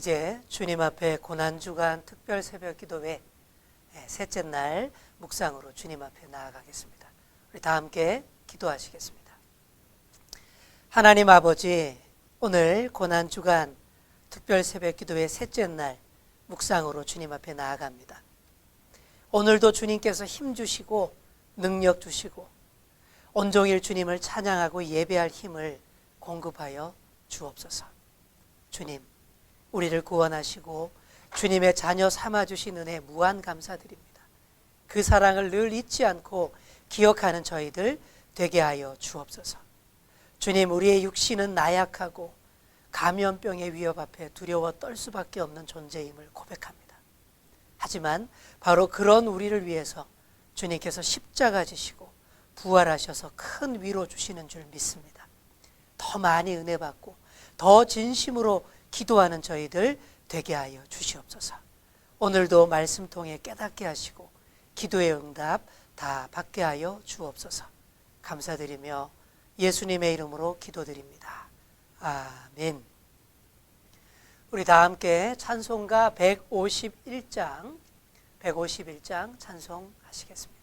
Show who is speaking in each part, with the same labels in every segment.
Speaker 1: 이제 주님 앞에 고난주간 특별 새벽 기도회 셋째 날 묵상으로 주님 앞에 나아가겠습니다. 우리 다 함께 기도하시겠습니다. 하나님 아버지, 오늘 고난주간 특별 새벽 기도회 셋째 날 묵상으로 주님 앞에 나아갑니다. 오늘도 주님께서 힘 주시고 능력 주시고 온종일 주님을 찬양하고 예배할 힘을 공급하여 주옵소서. 주님, 우리를 구원하시고 주님의 자녀 삼아주신 은혜 무한 감사드립니다. 그 사랑을 늘 잊지 않고 기억하는 저희들 되게 하여 주옵소서. 주님, 우리의 육신은 나약하고 감염병의 위협 앞에 두려워 떨 수밖에 없는 존재임을 고백합니다. 하지만 바로 그런 우리를 위해서 주님께서 십자가 지시고 부활하셔서 큰 위로 주시는 줄 믿습니다. 더 많이 은혜 받고 더 진심으로 기도하는 저희들 되게 하여 주시옵소서. 오늘도 말씀 통해 깨닫게 하시고 기도의 응답 다 받게 하여 주옵소서. 감사드리며 예수님의 이름으로 기도드립니다. 아멘. 우리 다 함께 찬송가 151장 찬송하시겠습니다.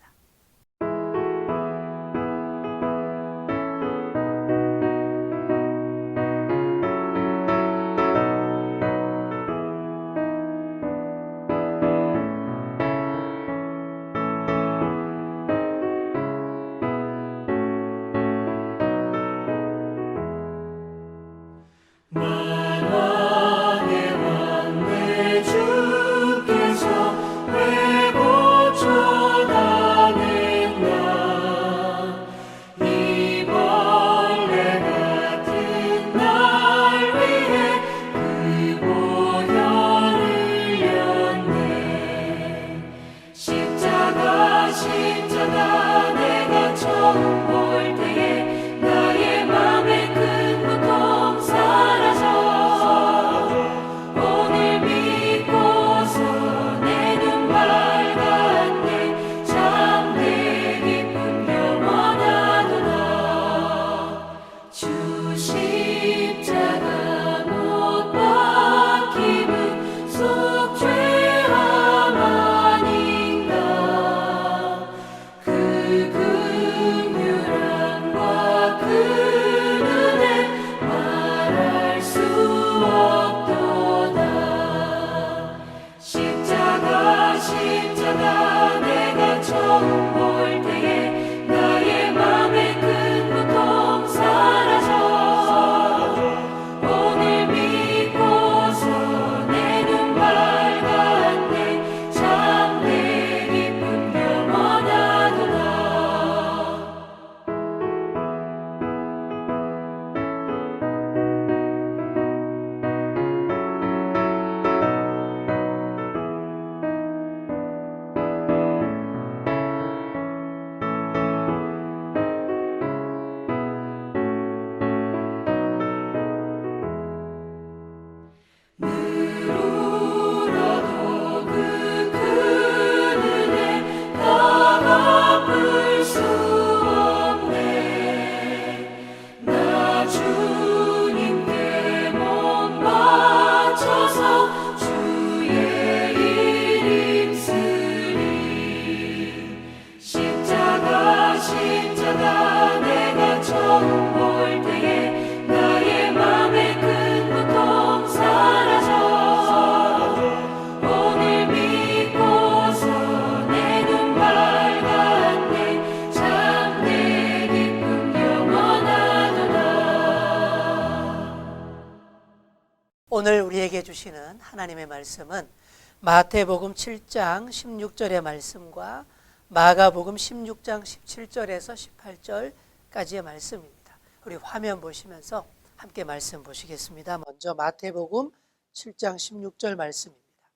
Speaker 1: 오늘 우리에게 주시는 하나님의 말씀은 마태복음 7장 16절의 말씀과 마가복음 16장 17절에서 18절까지의 말씀입니다. 우리 화면 보시면서 함께 말씀 보시겠습니다. 먼저 마태복음 7장 16절 말씀입니다.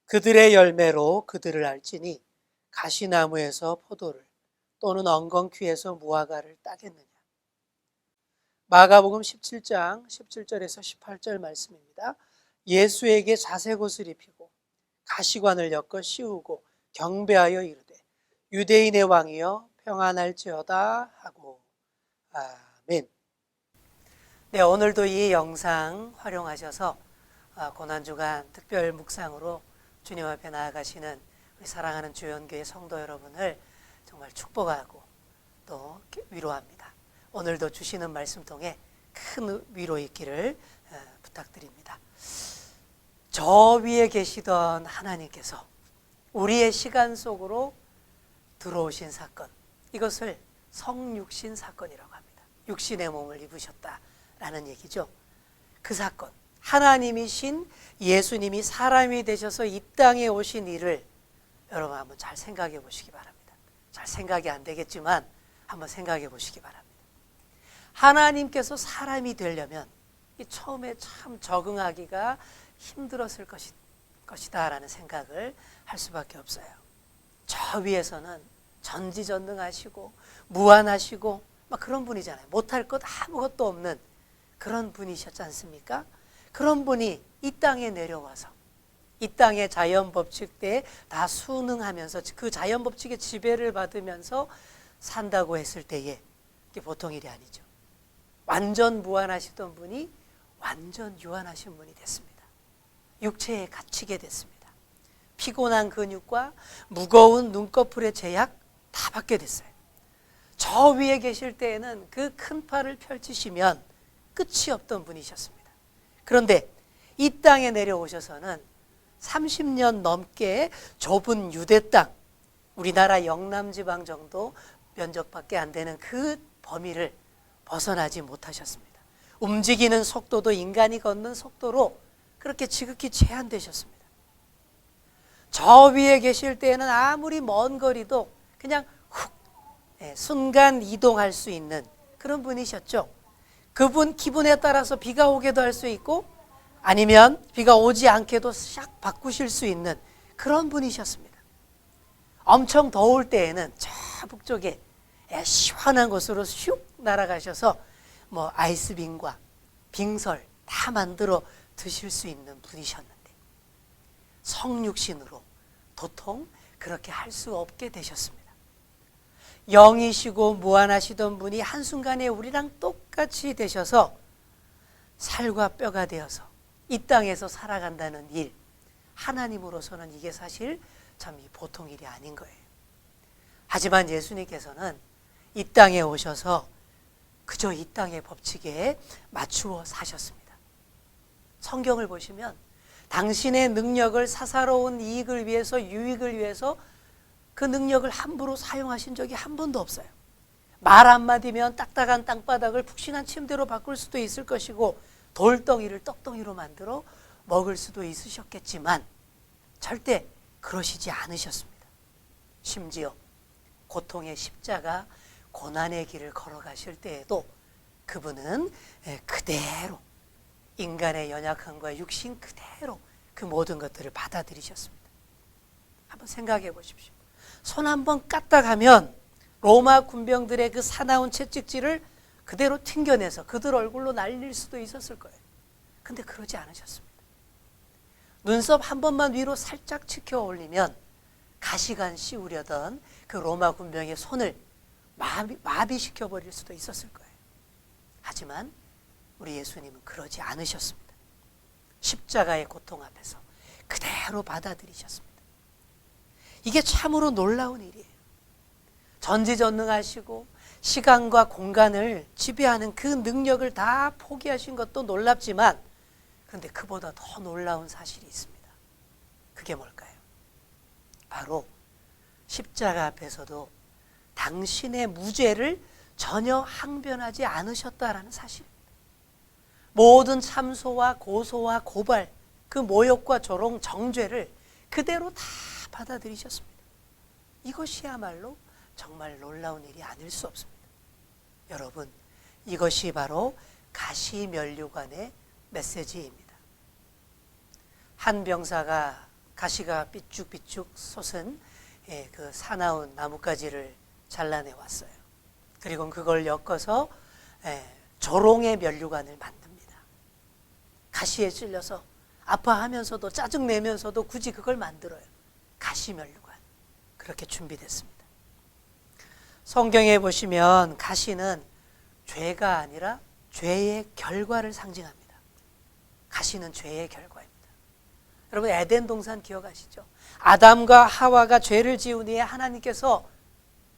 Speaker 1: 그들의 열매로 그들을 알지니 가시나무에서 포도를 또는 엉겅퀴에서 무화과를 따겠느냐. 마가복음 17장 17절에서 18절 말씀입니다. 예수에게 자색옷을 입히고 가시관을 엮어 씌우고 경배하여 이르되 유대인의 왕이여 평안할지어다 하고. 아멘. 네, 오늘도 이 영상 활용하셔서 고난주간 특별 묵상으로 주님 앞에 나아가시는 우리 사랑하는 주연교회 성도 여러분을 정말 축복하고 또 위로합니다. 오늘도 주시는 말씀 통해 큰 위로 있기를 부탁드립니다. 저 위에 계시던 하나님께서 우리의 시간 속으로 들어오신 사건, 이것을 성육신 사건이라고 합니다. 육신의 몸을 입으셨다라는 얘기죠. 그 사건, 하나님이신 예수님이 사람이 되셔서 이 땅에 오신 일을 여러분 한번 잘 생각해 보시기 바랍니다. 잘 생각이 안 되겠지만 한번 생각해 보시기 바랍니다. 하나님께서 사람이 되려면 처음에 참 적응하기가 힘들었을 것이다 라는 생각을 할 수밖에 없어요. 저 위에서는 전지전능하시고 무한하시고 막 그런 분이잖아요. 못할 것 아무것도 없는 그런 분이셨지 않습니까? 그런 분이 이 땅에 내려와서 이 땅의 자연 법칙대에 다 순응하면서 그 자연 법칙의 지배를 받으면서 산다고 했을 때에 이게 보통 일이 아니죠. 완전 무한하시던 분이 완전 유한하신 분이 됐습니다. 육체에 갇히게 됐습니다. 피곤한 근육과 무거운 눈꺼풀의 제약 다 받게 됐어요. 저 위에 계실 때에는 그 큰 팔을 펼치시면 끝이 없던 분이셨습니다. 그런데 이 땅에 내려오셔서는 30년 넘게 좁은 유대 땅, 우리나라 영남지방 정도 면적밖에 안 되는 그 범위를 벗어나지 못하셨습니다. 움직이는 속도도 인간이 걷는 속도로 그렇게 지극히 제한되셨습니다. 저 위에 계실 때에는 아무리 먼 거리도 그냥 훅 순간 이동할 수 있는 그런 분이셨죠. 그분 기분에 따라서 비가 오게도 할 수 있고 아니면 비가 오지 않게도 싹 바꾸실 수 있는 그런 분이셨습니다. 엄청 더울 때에는 저 북쪽에 시원한 곳으로 슉 날아가셔서 뭐 아이스빙과 빙설 다 만들어 드실 수 있는 분이셨는데 성육신으로 도통 그렇게 할 수 없게 되셨습니다. 영이시고 무한하시던 분이 한순간에 우리랑 똑같이 되셔서 살과 뼈가 되어서 이 땅에서 살아간다는 일, 하나님으로서는 이게 사실 참 보통 일이 아닌 거예요. 하지만 예수님께서는 이 땅에 오셔서 그저 이 땅의 법칙에 맞추어 사셨습니다. 성경을 보시면 당신의 능력을 사사로운 이익을 위해서, 유익을 위해서 그 능력을 함부로 사용하신 적이 한 번도 없어요. 말 한마디면 딱딱한 땅바닥을 푹신한 침대로 바꿀 수도 있을 것이고 돌덩이를 떡덩이로 만들어 먹을 수도 있으셨겠지만 절대 그러시지 않으셨습니다. 심지어 고통의 십자가, 고난의 길을 걸어가실 때에도 그분은 그대로 인간의 연약함과 육신 그대로 그 모든 것들을 받아들이셨습니다. 한번 생각해 보십시오. 손 한번 까딱하면 로마 군병들의 그 사나운 채찍질을 그대로 튕겨내서 그들 얼굴로 날릴 수도 있었을 거예요. 근데 그러지 않으셨습니다. 눈썹 한 번만 위로 살짝 치켜 올리면 가시관 씌우려던 그 로마 군병의 손을 마비시켜 버릴 수도 있었을 거예요. 하지만 우리 예수님은 그러지 않으셨습니다. 십자가의 고통 앞에서 그대로 받아들이셨습니다. 이게 참으로 놀라운 일이에요. 전지전능하시고 시간과 공간을 지배하는 그 능력을 다 포기하신 것도 놀랍지만 그런데 그보다 더 놀라운 사실이 있습니다. 그게 뭘까요? 바로 십자가 앞에서도 당신의 무죄를 전혀 항변하지 않으셨다라는 사실입니다. 모든 참소와 고소와 고발, 그 모욕과 조롱, 정죄를 그대로 다 받아들이셨습니다. 이것이야말로 정말 놀라운 일이 아닐 수 없습니다. 여러분, 이것이 바로 가시면류관의 메시지입니다. 한 병사가 가시가 삐쭉삐쭉 솟은 그 사나운 나뭇가지를 잘라내 왔어요. 그리고 그걸 엮어서 조롱의 면류관을 만듭니다. 가시에 찔려서 아파하면서도 짜증내면서도 굳이 그걸 만들어요. 가시면류관. 그렇게 준비됐습니다. 성경에 보시면 가시는 죄가 아니라 죄의 결과를 상징합니다. 가시는 죄의 결과입니다. 여러분 에덴 동산 기억하시죠? 아담과 하와가 죄를 지은 후에 하나님께서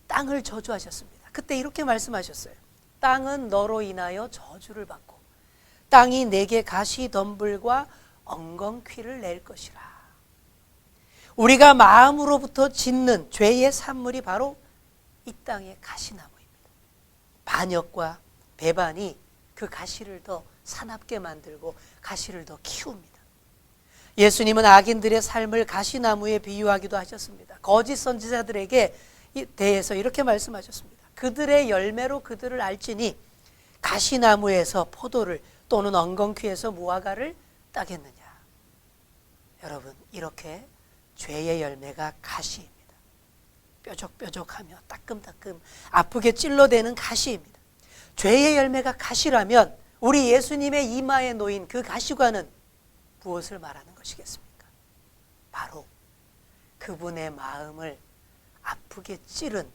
Speaker 1: 땅을 저주하셨습니다. 그때 이렇게 말씀하셨어요. 땅은 너로 인하여 저주를 받고 땅이 내게 가시덤불과 엉겅퀴를 낼 것이라. 우리가 마음으로부터 짓는 죄의 산물이 바로 이 땅의 가시나무입니다. 반역과 배반이 그 가시를 더 사납게 만들고 가시를 더 키웁니다. 예수님은 악인들의 삶을 가시나무에 비유하기도 하셨습니다. 거짓 선지자들에게 대해서 이렇게 말씀하셨습니다. 그들의 열매로 그들을 알지니 가시나무에서 포도를 또는 엉겅퀴에서 무화과를 따겠느냐. 여러분 이렇게 죄의 열매가 가시입니다. 뾰족뾰족하며 따끔따끔 아프게 찔러대는 가시입니다. 죄의 열매가 가시라면 우리 예수님의 이마에 놓인 그 가시관은 무엇을 말하는 것이겠습니까? 바로 그분의 마음을 아프게 찌른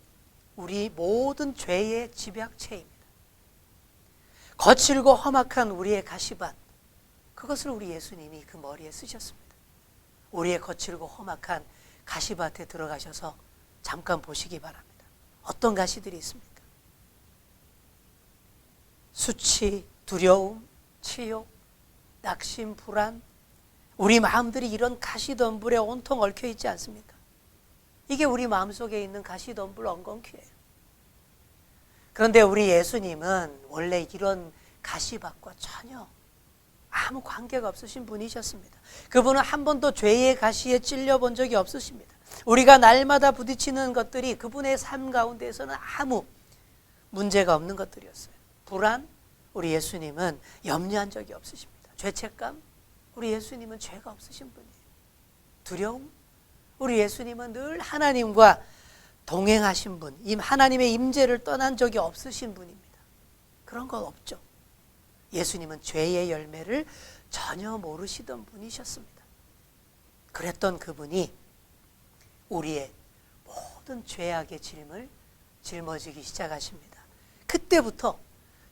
Speaker 1: 우리 모든 죄의 집약체입니다. 거칠고 험악한 우리의 가시밭, 그것을 우리 예수님이 그 머리에 쓰셨습니다. 우리의 거칠고 험악한 가시밭에 들어가셔서 잠깐 보시기 바랍니다. 어떤 가시들이 있습니까? 수치, 두려움, 치욕, 낙심, 불안, 우리 마음들이 이런 가시덤불에 온통 얽혀 있지 않습니까? 이게 우리 마음속에 있는 가시덤불 엉겅퀴예요. 그런데 우리 예수님은 원래 이런 가시밭과 전혀 아무 관계가 없으신 분이셨습니다. 그분은 한 번도 죄의 가시에 찔려본 적이 없으십니다. 우리가 날마다 부딪히는 것들이 그분의 삶 가운데에서는 아무 문제가 없는 것들이었어요. 불안, 우리 예수님은 염려한 적이 없으십니다. 죄책감, 우리 예수님은 죄가 없으신 분이에요. 두려움, 우리 예수님은 늘 하나님과 동행하신 분, 하나님의 임재를 떠난 적이 없으신 분입니다. 그런 건 없죠. 예수님은 죄의 열매를 전혀 모르시던 분이셨습니다. 그랬던 그분이 우리의 모든 죄악의 짐을 짊어지기 시작하십니다. 그때부터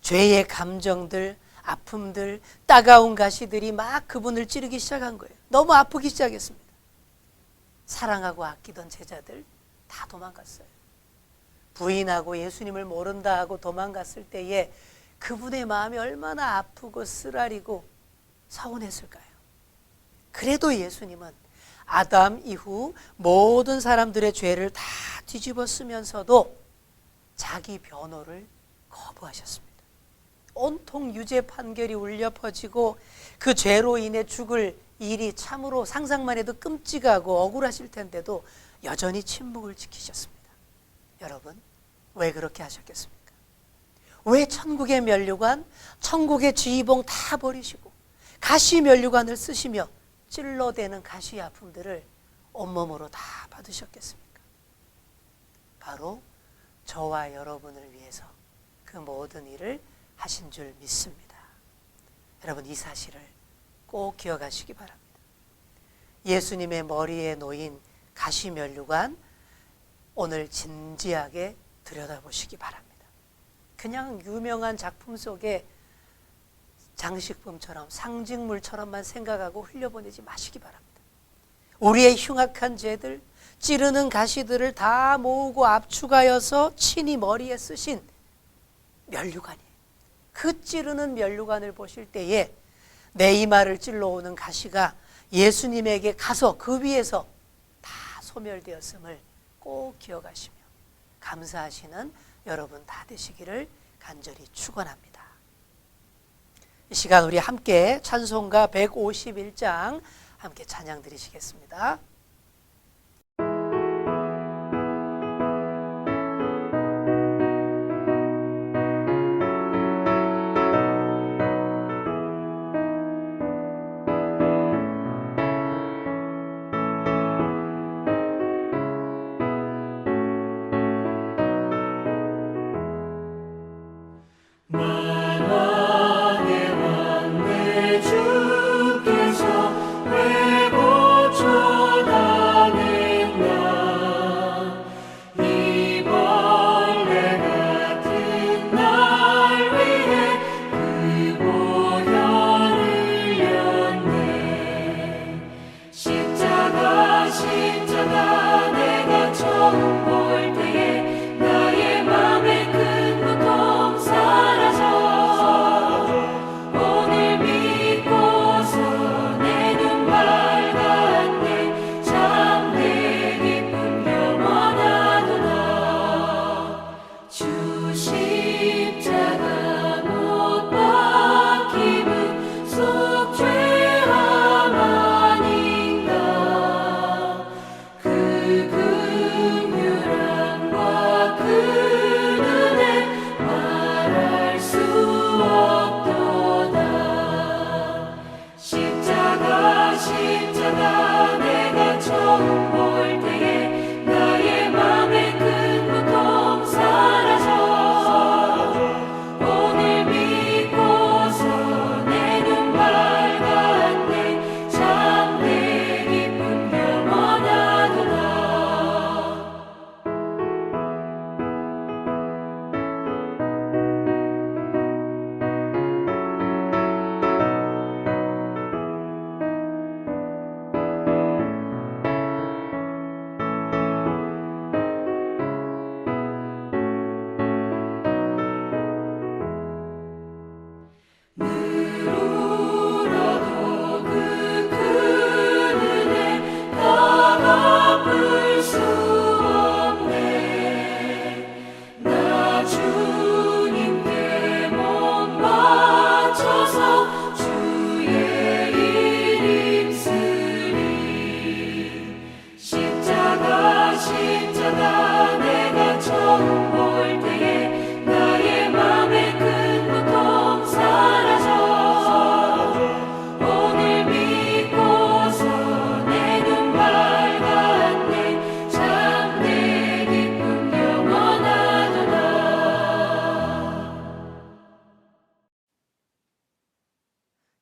Speaker 1: 죄의 감정들, 아픔들, 따가운 가시들이 막 그분을 찌르기 시작한 거예요. 너무 아프기 시작했습니다. 사랑하고 아끼던 제자들 다 도망갔어요. 부인하고 예수님을 모른다 하고 도망갔을 때에 그분의 마음이 얼마나 아프고 쓰라리고 서운했을까요? 그래도 예수님은 아담 이후 모든 사람들의 죄를 다 뒤집어 쓰면서도 자기 변호를 거부하셨습니다. 온통 유죄 판결이 울려 퍼지고 그 죄로 인해 죽을 일이 참으로 상상만 해도 끔찍하고 억울하실 텐데도 여전히 침묵을 지키셨습니다. 여러분, 왜 그렇게 하셨겠습니까? 왜 천국의 면류관, 천국의 지휘봉 다 버리시고 가시 면류관을 쓰시며 찔러대는 가시 아픔들을 온몸으로 다 받으셨겠습니까? 바로 저와 여러분을 위해서 그 모든 일을 하신 줄 믿습니다. 여러분 이 사실을 꼭 기억하시기 바랍니다. 예수님의 머리에 놓인 가시 면류관 오늘 진지하게 들여다보시기 바랍니다. 그냥 유명한 작품 속에 장식품처럼 상징물처럼만 생각하고 흘려보내지 마시기 바랍니다. 우리의 흉악한 죄들, 찌르는 가시들을 다 모으고 압축하여서 친히 머리에 쓰신 면류관이에요. 그 찌르는 면류관을 보실 때에 내 이마를 찔러오는 가시가 예수님에게 가서 그 위에서 다 소멸되었음을 꼭 기억하시며 감사하시는 여러분 다 되시기를 간절히 축원합니다. 이 시간 우리 함께 찬송가 151장 함께 찬양 드리시겠습니다.
Speaker 2: 만왕의 왕 내 주께서 왜 고쳐다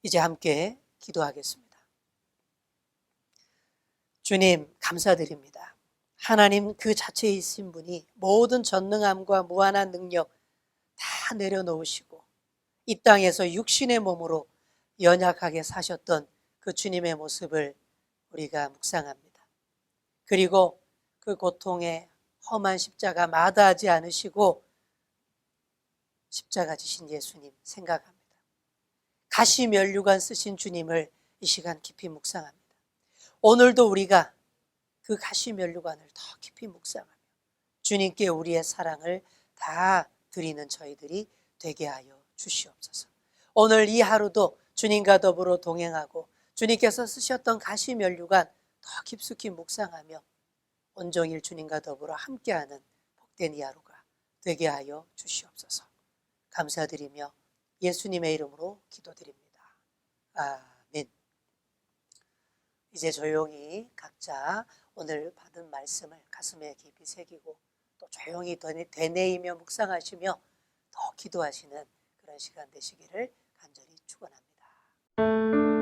Speaker 1: 이제 함께 기도하겠습니다. 주님, 감사드립니다. 하나님 그 자체이신 분이 모든 전능함과 무한한 능력 다 내려놓으시고 이 땅에서 육신의 몸으로 연약하게 사셨던 그 주님의 모습을 우리가 묵상합니다. 그리고 그 고통의 험한 십자가 마다하지 않으시고 십자가 지신 예수님 생각합니다. 가시 면류관 쓰신 주님을 이 시간 깊이 묵상합니다. 오늘도 우리가 그 가시 면류관을 더 깊이 묵상하며 주님께 우리의 사랑을 다 드리는 저희들이 되게 하여 주시옵소서. 오늘 이 하루도 주님과 더불어 동행하고 주님께서 쓰셨던 가시 면류관 더 깊숙이 묵상하며 온종일 주님과 더불어 함께하는 복된 이 하루가 되게 하여 주시옵소서. 감사드리며 예수님의 이름으로 기도드립니다. 아멘. 이제 조용히 각자 오늘 받은 말씀을 가슴에 깊이 새기고 또 조용히 되뇌이며 묵상하시며 더 기도하시는 그런 시간 되시기를 간절히 축원합니다.